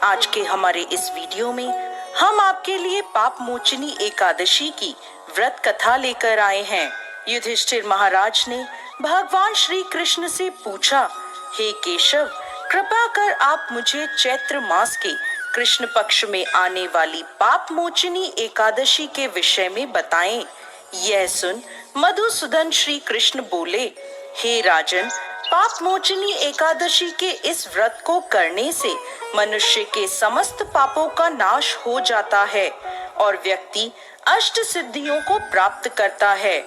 आज के हमारे इस वीडियो में हम आपके लिए पाप मोचनी एकादशी की व्रत कथा लेकर आए हैं। युधिष्ठिर महाराज ने भगवान श्री कृष्ण से पूछा, हे केशव, कृपा कर आप मुझे चैत्र मास के कृष्ण पक्ष में आने वाली पाप मोचनी एकादशी के विषय में बताएं। यह सुन मधुसूदन श्री कृष्ण बोले, हे राजन, पाप मोचनी एकादशी के इस व्रत को करने से मनुष्य के समस्त पापों का नाश हो जाता है और व्यक्ति अष्ट सिद्धियों को प्राप्त करता है।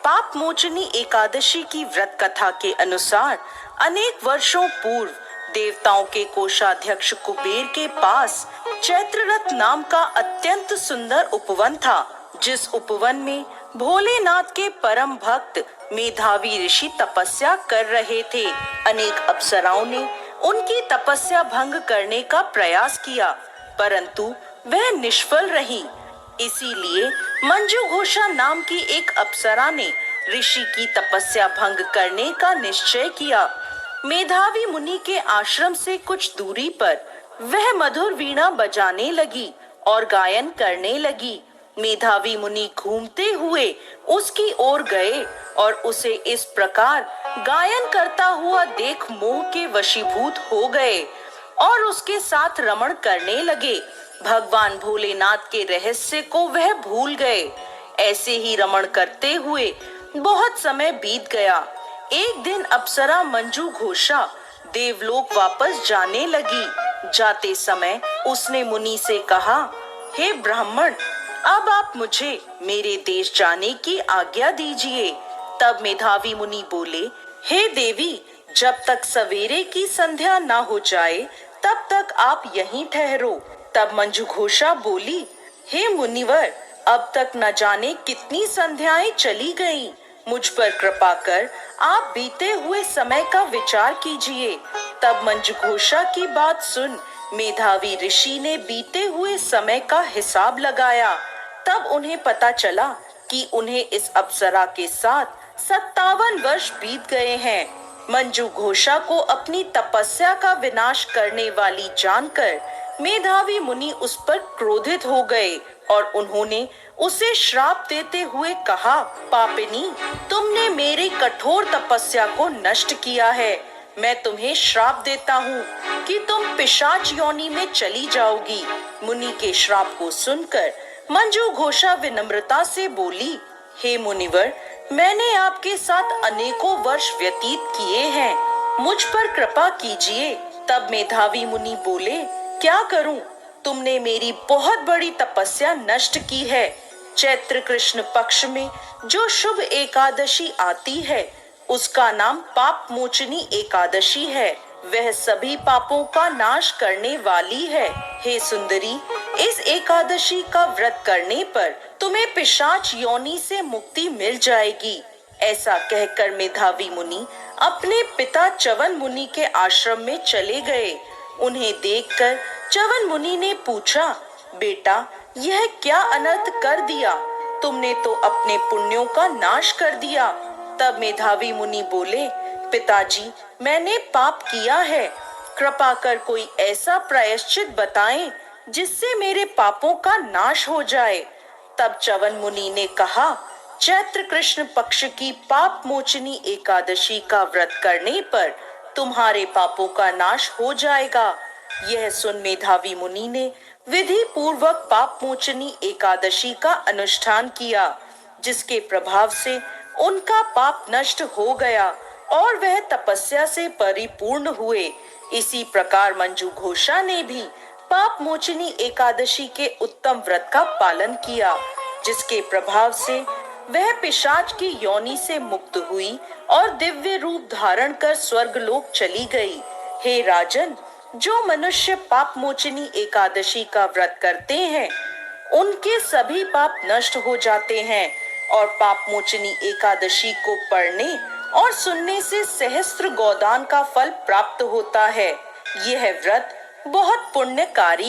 पाप मोचनी एकादशी की व्रत कथा के अनुसार अनेक वर्षों पूर्व देवताओं के कोषाध्यक्ष कुबेर के पास चैत्ररथ नाम का अत्यंत सुंदर उपवन था, जिस उपवन में भोलेनाथ के परम भक्त मेधावी ऋषि तपस्या कर रहे थे। अनेक अप्सराओं ने उनकी तपस्या भंग करने का प्रयास किया, परंतु वह निष्फल रही। इसीलिए मंजू घोषा नाम की एक अप्सरा ने ऋषि की तपस्या भंग करने का निश्चय किया। मेधावी मुनि के आश्रम से कुछ दूरी पर वह मधुर वीणा बजाने लगी और गायन करने लगी। मेधावी मुनि घूमते हुए उसकी ओर गए और उसे इस प्रकार गायन करता हुआ देख मोह के वशीभूत हो गए और उसके साथ रमण करने लगे। भगवान भोलेनाथ के रहस्य को वह भूल गए। ऐसे ही रमण करते हुए बहुत समय बीत गया। एक दिन अप्सरा मंजू घोषा देवलोक वापस जाने लगी। जाते समय उसने मुनि से कहा, हे ब्राह्मण, अब आप मुझे मेरे देश जाने की आज्ञा दीजिए। तब मेधावी मुनि बोले, हे देवी, जब तक सवेरे की संध्या न हो जाए तब तक आप यहीं ठहरो। तब मंजू घोषा बोली, हे मुनिवर, अब तक न जाने कितनी संध्याएं चली गईं। मुझ पर कृपा कर आप बीते हुए समय का विचार कीजिए। तब मंजू घोषा की बात सुन मेधावी ऋषि ने बीते हुए समय का हिसाब लगाया। तब उन्हें पता चला कि उन्हें इस अप्सरा के साथ 57 वर्ष बीत गए हैं। मंजू घोषा को अपनी तपस्या का विनाश करने वाली जानकर मेधावी मुनि उस पर क्रोधित हो गए और उन्होंने उसे श्राप देते हुए कहा, पापिनी, तुमने मेरी कठोर तपस्या को नष्ट किया है। मैं तुम्हें श्राप देता हूँ कि तुम पिशाच योनि में चली जाओगी। मुनि के श्राप को सुनकर मंजू घोषा विनम्रता से बोली, हे मुनिवर, मैंने आपके साथ अनेकों वर्ष व्यतीत किए हैं, मुझ पर कृपा कीजिए। तब मेधावी मुनि बोले, क्या करूं? तुमने मेरी बहुत बड़ी तपस्या नष्ट की है। चैत्र कृष्ण पक्ष में जो शुभ एकादशी आती है उसका नाम पाप मोचनी एकादशी है। वह सभी पापों का नाश करने वाली है। हे सुंदरी, इस एकादशी का व्रत करने पर तुम्हें पिशाच योनि से मुक्ति मिल जाएगी। ऐसा कहकर मेधावी मुनि अपने पिता च्यवन मुनि के आश्रम में चले गए। उन्हें देखकर च्यवन मुनि ने पूछा, बेटा, यह क्या अनर्थ कर दिया? तुमने तो अपने पुण्यों का नाश कर दिया। तब मेधावी मुनि बोले, पिताजी, मैंने पाप किया है। कृपा कर कोई ऐसा प्रायश्चित बताएं जिससे मेरे पापों का नाश हो जाए। तब च्यवन मुनि ने कहा, चैत्र कृष्ण पक्ष की पाप मोचनी एकादशी का व्रत करने पर तुम्हारे पापों का नाश हो जाएगा। यह सुन मेधावी मुनि ने विधि पूर्वक पाप मोचनी एकादशी का अनुष्ठान किया, जिसके प्रभाव से उनका पाप नष्ट हो गया और वह तपस्या से परिपूर्ण हुए। इसी प्रकार मंजू घोषा ने भी पाप मोचनी एकादशी के उत्तम व्रत का पालन किया, जिसके प्रभाव से वह पिशाच की योनि से मुक्त हुई और दिव्य रूप धारण कर स्वर्गलोक चली गई। हे राजन, जो मनुष्य पाप मोचनी एकादशी का व्रत करते हैं उनके सभी पाप नष्ट हो जाते हैं और पाप मोचनी एकादशी को पढ़ने और सुनने से सहस्त्र गोदान का फल प्राप्त होता है। यह व्रत बहुत पुण्यकारी